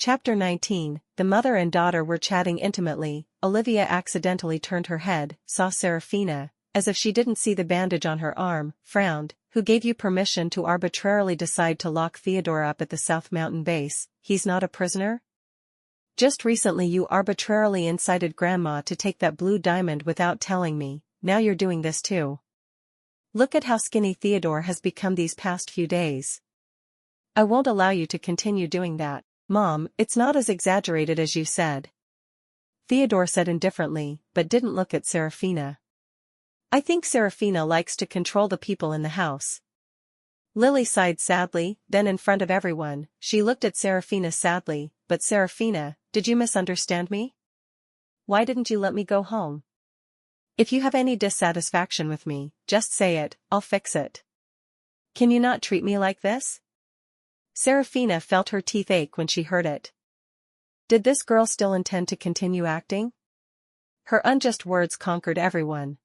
Chapter 19. The mother and daughter were chatting intimately. Olivia accidentally turned her head, saw Serafina, as if she didn't see the bandage on her arm, frowned. Who gave you permission to arbitrarily decide to lock Theodore up at the South Mountain base? He's not a prisoner? Just recently you arbitrarily incited Grandma to take that blue diamond without telling me. Now you're doing this too. Look at how skinny Theodore has become these past few days. I won't allow you to continue doing that. Mom, it's not as exaggerated as you said. Theodore said indifferently, but didn't look at Serafina. I think Serafina likes to control the people in the house. Lily sighed sadly, then in front of everyone, she looked at Serafina sadly. But Serafina, did you misunderstand me? Why didn't you let me go home? If you have any dissatisfaction with me, just say it, I'll fix it. Can you not treat me like this? Serafina felt her teeth ache when she heard it. Did this girl still intend to continue acting? Her unjust words conquered everyone.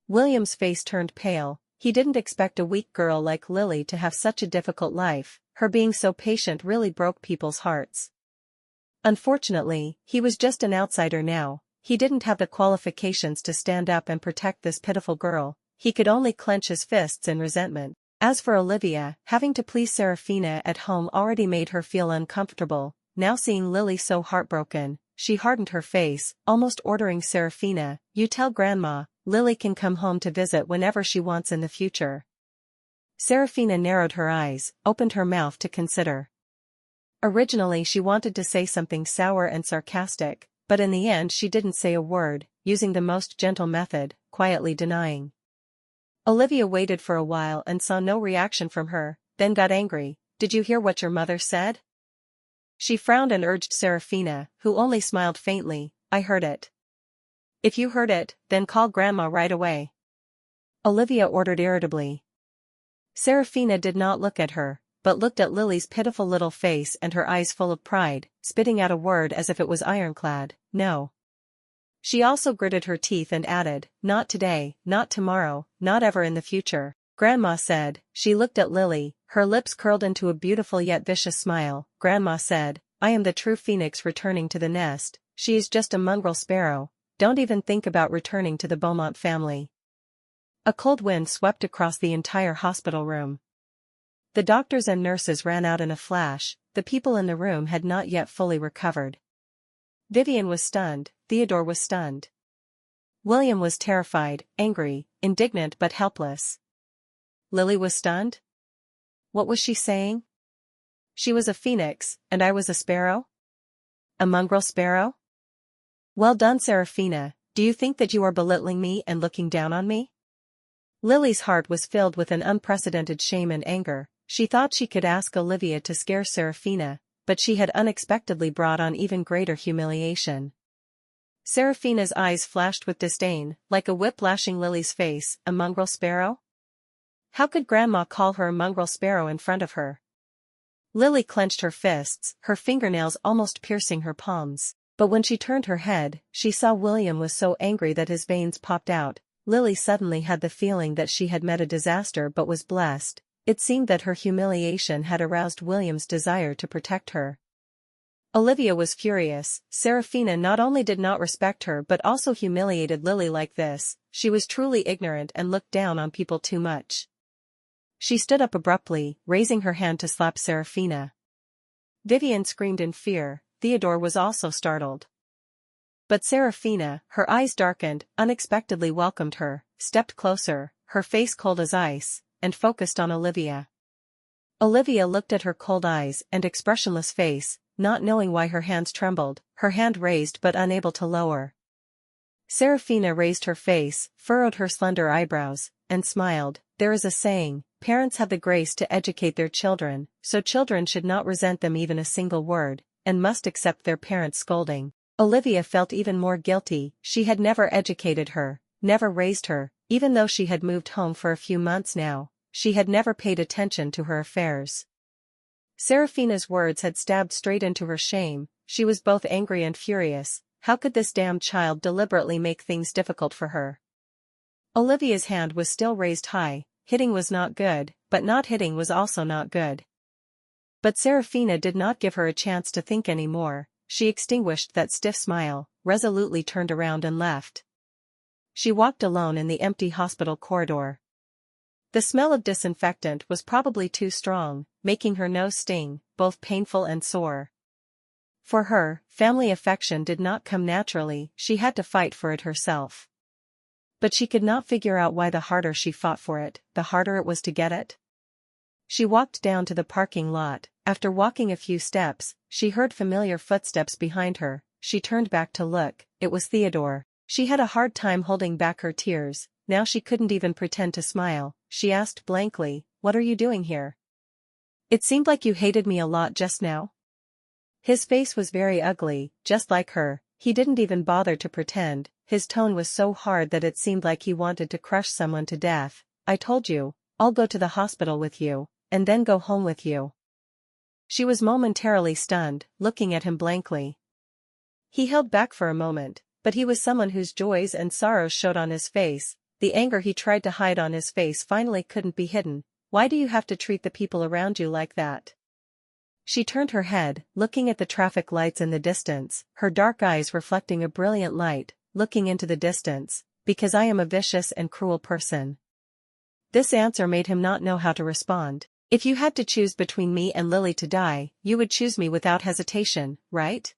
William's face turned pale. He didn't expect a weak girl like Lily to have such a difficult life. Her being so patient really broke people's hearts. Unfortunately, he was just an outsider now. He didn't have the qualifications to stand up and protect this pitiful girl. He could only clench his fists in resentment. As for Olivia, having to please Serafina at home already made her feel uncomfortable. Now seeing Lily so heartbroken, she hardened her face, almost ordering Serafina, "You tell Grandma, Lily can come home to visit whenever she wants in the future." Serafina narrowed her eyes, opened her mouth to consider. Originally she wanted to say something sour and sarcastic, but in the end she didn't say a word, using the most gentle method, quietly denying. Olivia waited for a while and saw no reaction from her, then got angry. "Did you hear what your mother said?" She frowned and urged Serafina, who only smiled faintly. "I heard it." "If you heard it, then call Grandma right away," Olivia ordered irritably. Serafina did not look at her, but looked at Lily's pitiful little face and her eyes full of pride, spitting out a word as if it was ironclad: "No." She also gritted her teeth and added, "Not today, not tomorrow, not ever in the future." Grandma said. She looked at Lily, her lips curled into a beautiful yet vicious smile. Grandma said, "I am the true phoenix returning to the nest. She is just a mongrel sparrow. Don't even think about returning to the Beaumont family." A cold wind swept across the entire hospital room. The doctors and nurses ran out in a flash. The people in the room had not yet fully recovered. Vivian was stunned, Theodore was stunned. William was terrified, angry, indignant but helpless. Lily was stunned? What was she saying? She was a phoenix, and I was a sparrow? A mongrel sparrow? Well done, Serafina. Do you think that you are belittling me and looking down on me? Lily's heart was filled with an unprecedented shame and anger. She thought she could ask Olivia to scare Serafina, but she had unexpectedly brought on even greater humiliation. Serafina's eyes flashed with disdain, like a whip lashing Lily's face. A mongrel sparrow? How could Grandma call her a mongrel sparrow in front of her? Lily clenched her fists, her fingernails almost piercing her palms. But when she turned her head, she saw William was so angry that his veins popped out. Lily suddenly had the feeling that she had met a disaster but was blessed. It seemed that her humiliation had aroused William's desire to protect her. Olivia was furious. Serafina not only did not respect her but also humiliated Lily like this. She was truly ignorant and looked down on people too much. She stood up abruptly, raising her hand to slap Serafina. Vivian screamed in fear. Theodore was also startled. But Serafina, her eyes darkened, unexpectedly welcomed her, stepped closer, her face cold as ice, and focused on Olivia. Olivia looked at her cold eyes and expressionless face, not knowing why her hands trembled, her hand raised but unable to lower. Serafina raised her face, furrowed her slender eyebrows, and smiled. There is a saying, parents have the grace to educate their children, so children should not resent them even a single word, and must accept their parents' scolding. Olivia felt even more guilty. She had never educated her, never raised her, even though she had moved home for a few months now. She had never paid attention to her affairs. Serafina's words had stabbed straight into her shame. She was both angry and furious. How could this damned child deliberately make things difficult for her? Olivia's hand was still raised high. Hitting was not good, but not hitting was also not good. But Serafina did not give her a chance to think anymore. She extinguished that stiff smile, resolutely turned around and left. She walked alone in the empty hospital corridor. The smell of disinfectant was probably too strong, making her nose sting, both painful and sore. For her, family affection did not come naturally, she had to fight for it herself. But she could not figure out why the harder she fought for it, the harder it was to get it. She walked down to the parking lot. After walking a few steps, she heard familiar footsteps behind her. She turned back to look. It was Theodore. She had a hard time holding back her tears. Now she couldn't even pretend to smile. She asked blankly, "What are you doing here? It seemed like you hated me a lot just now." His face was very ugly, just like her. He didn't even bother to pretend. His tone was so hard that it seemed like he wanted to crush someone to death. "I told you, I'll go to the hospital with you, and then go home with you." She was momentarily stunned, looking at him blankly. He held back for a moment, but he was someone whose joys and sorrows showed on his face. The anger he tried to hide on his face finally couldn't be hidden. "Why do you have to treat the people around you like that?" She turned her head, looking at the traffic lights in the distance, her dark eyes reflecting a brilliant light, looking into the distance. "Because I am a vicious and cruel person." This answer made him not know how to respond. "If you had to choose between me and Lily to die, you would choose me without hesitation, right?"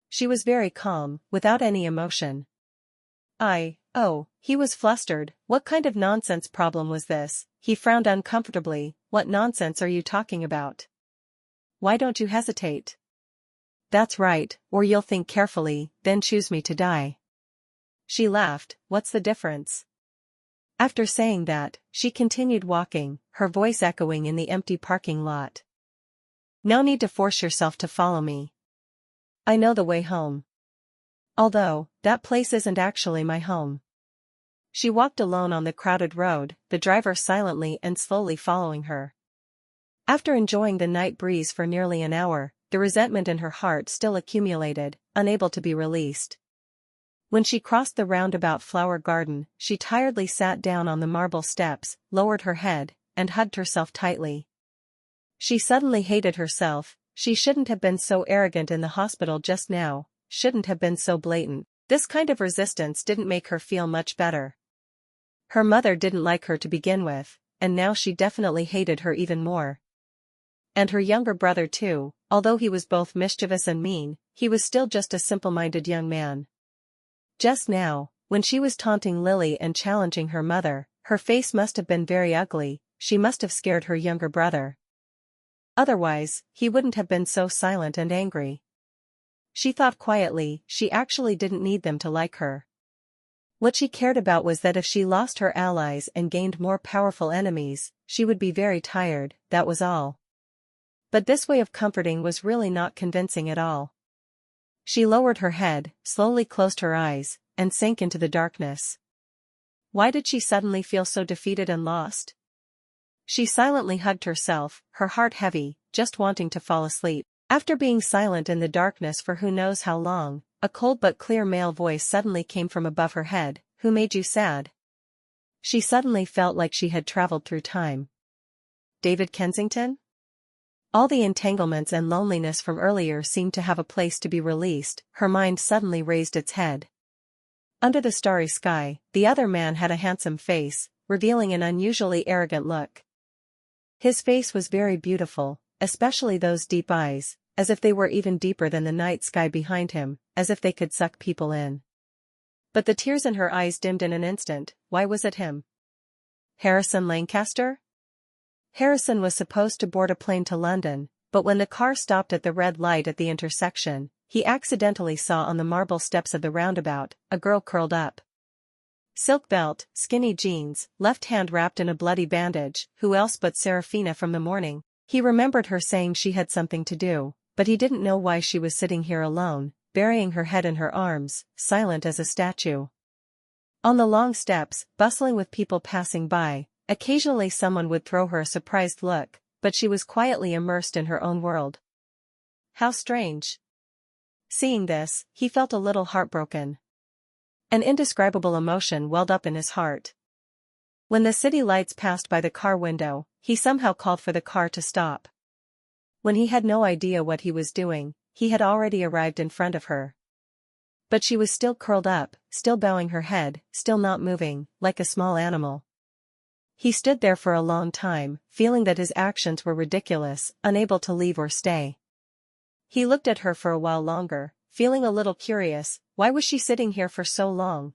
She was very calm, without any emotion. Oh, he was flustered. What kind of nonsense problem was this? He frowned uncomfortably. "What nonsense are you talking about? Why don't you hesitate?" "That's right, or you'll think carefully, then choose me to die." She laughed. "What's the difference?" After saying that, she continued walking, her voice echoing in the empty parking lot. "No need to force yourself to follow me. I know the way home. Although, that place isn't actually my home." She walked alone on the crowded road, the driver silently and slowly following her. After enjoying the night breeze for nearly an hour, the resentment in her heart still accumulated, unable to be released. When she crossed the roundabout flower garden, she tiredly sat down on the marble steps, lowered her head, and hugged herself tightly. She suddenly hated herself. She shouldn't have been so arrogant in the hospital just now, shouldn't have been so blatant. This kind of resistance didn't make her feel much better. Her mother didn't like her to begin with, and now she definitely hated her even more. And her younger brother too, although he was both mischievous and mean, he was still just a simple-minded young man. Just now, when she was taunting Lily and challenging her mother, her face must have been very ugly. She must have scared her younger brother. Otherwise, he wouldn't have been so silent and angry. She thought quietly, she actually didn't need them to like her. What she cared about was that if she lost her allies and gained more powerful enemies, she would be very tired, that was all. But this way of comforting was really not convincing at all. She lowered her head, slowly closed her eyes, and sank into the darkness. Why did she suddenly feel so defeated and lost? She silently hugged herself, her heart heavy, just wanting to fall asleep. After being silent in the darkness for who knows how long, a cold but clear male voice suddenly came from above her head. "Who made you sad?" She suddenly felt like she had traveled through time. David Kensington? All the entanglements and loneliness from earlier seemed to have a place to be released. Her mind suddenly raised its head. Under the starry sky, the other man had a handsome face, revealing an unusually arrogant look. His face was very beautiful, especially those deep eyes, as if they were even deeper than the night sky behind him, as if they could suck people in. But the tears in her eyes dimmed in an instant. Why was it him? Harrison Lancaster? Harrison was supposed to board a plane to London, but when the car stopped at the red light at the intersection, he accidentally saw on the marble steps of the roundabout a girl curled up. Silk belt, skinny jeans, left hand wrapped in a bloody bandage. Who else but Serafina from the morning? He remembered her saying she had something to do, but he didn't know why she was sitting here alone, burying her head in her arms, silent as a statue. On the long steps, bustling with people passing by, occasionally someone would throw her a surprised look, but she was quietly immersed in her own world. How strange. Seeing this, he felt a little heartbroken. An indescribable emotion welled up in his heart. When the city lights passed by the car window, he somehow called for the car to stop. When he had no idea what he was doing, he had already arrived in front of her. But she was still curled up, still bowing her head, still not moving, like a small animal. He stood there for a long time, feeling that his actions were ridiculous, unable to leave or stay. He looked at her for a while longer, feeling a little curious. Why was she sitting here for so long?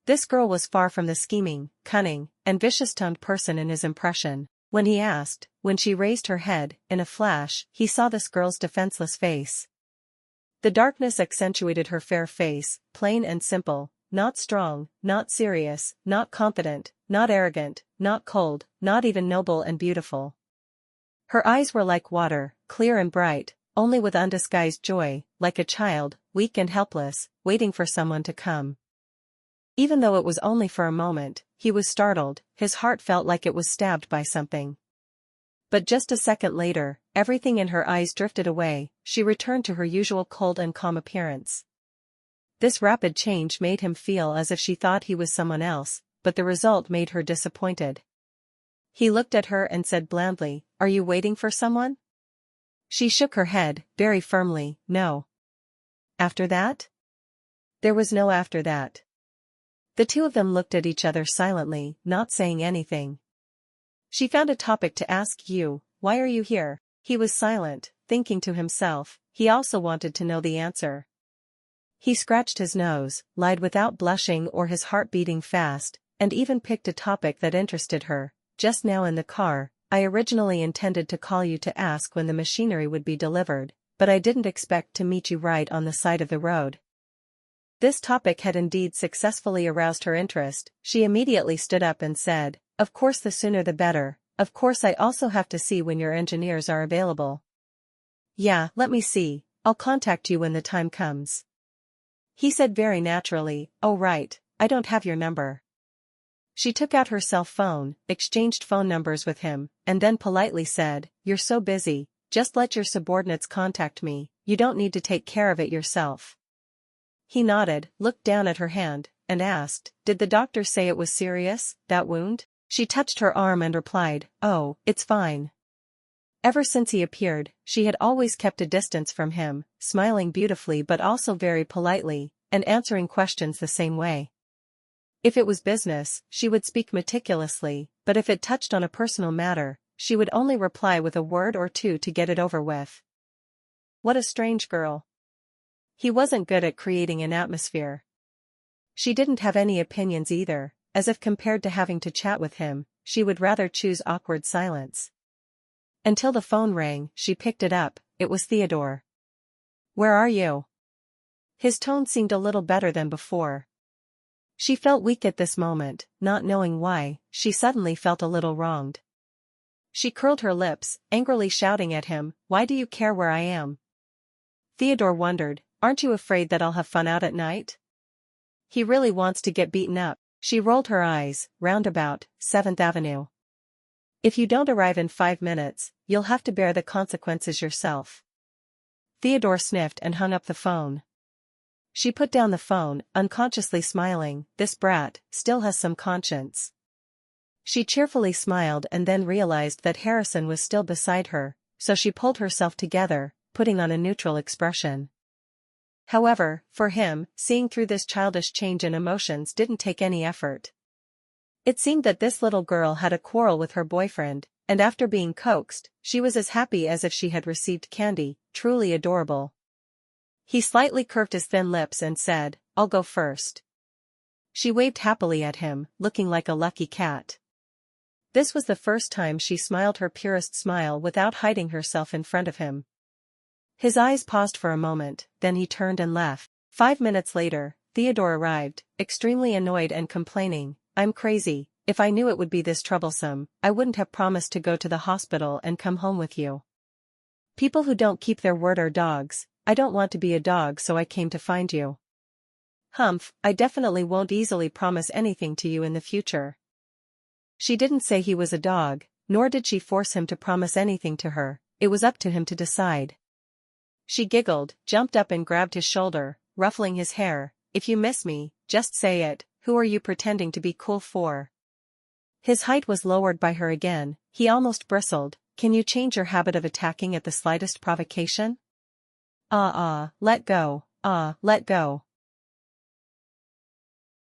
This girl was far from the scheming, cunning, and vicious-tongued person in his impression. When he asked, when she raised her head, in a flash, he saw this girl's defenseless face. The darkness accentuated her fair face, plain and simple, not strong, not serious, not confident, not arrogant, not cold, not even noble and beautiful. Her eyes were like water, clear and bright, only with undisguised joy, like a child, weak and helpless, waiting for someone to come. Even though it was only for a moment, he was startled, his heart felt like it was stabbed by something. But just a second later, everything in her eyes drifted away, she returned to her usual cold and calm appearance. This rapid change made him feel as if she thought he was someone else, but the result made her disappointed. He looked at her and said blandly, "Are you waiting for someone?" She shook her head, very firmly, "No." After that? There was no after that. The two of them looked at each other silently, not saying anything. She found a topic to ask. "You, why are you here?" He was silent, thinking to himself, he also wanted to know the answer. He scratched his nose, lied without blushing or his heart beating fast, and even picked a topic that interested her. "Just now in the car, I originally intended to call you to ask when the machinery would be delivered, but I didn't expect to meet you right on the side of the road." This topic had indeed successfully aroused her interest. She immediately stood up and said, "Of course, the sooner the better. Of course, I also have to see when your engineers are available." "Yeah, let me see, I'll contact you when the time comes." He said very naturally, "Oh right, I don't have your number." She took out her cell phone, exchanged phone numbers with him, and then politely said, "You're so busy, just let your subordinates contact me, you don't need to take care of it yourself." He nodded, looked down at her hand, and asked, "Did the doctor say it was serious, that wound?" She touched her arm and replied, "Oh, it's fine." Ever since he appeared, she had always kept a distance from him, smiling beautifully but also very politely, and answering questions the same way. If it was business, she would speak meticulously, but if it touched on a personal matter, she would only reply with a word or two to get it over with. What a strange girl. He wasn't good at creating an atmosphere. She didn't have any opinions either, as if compared to having to chat with him, she would rather choose awkward silence. Until the phone rang, she picked it up. It was Theodore. "Where are you?" His tone seemed a little better than before. She felt weak at this moment, not knowing why. She suddenly felt a little wronged. She curled her lips, angrily shouting at him, "Why do you care where I am?" Theodore wondered, "Aren't you afraid that I'll have fun out at night?" He really wants to get beaten up. She rolled her eyes. "Roundabout, 7th Avenue. If you don't arrive in 5 minutes, you'll have to bear the consequences yourself." Theodore sniffed and hung up the phone. She put down the phone, unconsciously smiling. This brat still has some conscience. She cheerfully smiled and then realized that Harrison was still beside her, so she pulled herself together, putting on a neutral expression. However, for him, seeing through this childish change in emotions didn't take any effort. It seemed that this little girl had a quarrel with her boyfriend, and after being coaxed, she was as happy as if she had received candy, truly adorable. He slightly curved his thin lips and said, "I'll go first." She waved happily at him, looking like a lucky cat. This was the first time she smiled her purest smile without hiding herself in front of him. His eyes paused for a moment, then he turned and left. 5 minutes later, Theodore arrived, extremely annoyed and complaining, "I'm crazy. If I knew it would be this troublesome, I wouldn't have promised to go to the hospital and come home with you. People who don't keep their word are dogs. I don't want to be a dog, so I came to find you." "Humph, I definitely won't easily promise anything to you in the future." She didn't say he was a dog, nor did she force him to promise anything to her. It was up to him to decide. She giggled, jumped up and grabbed his shoulder, ruffling his hair. "If you miss me, just say it. Who are you pretending to be cool for?" His height was lowered by her again, he almost bristled, can you change your habit of attacking at the slightest provocation? Let go, let go.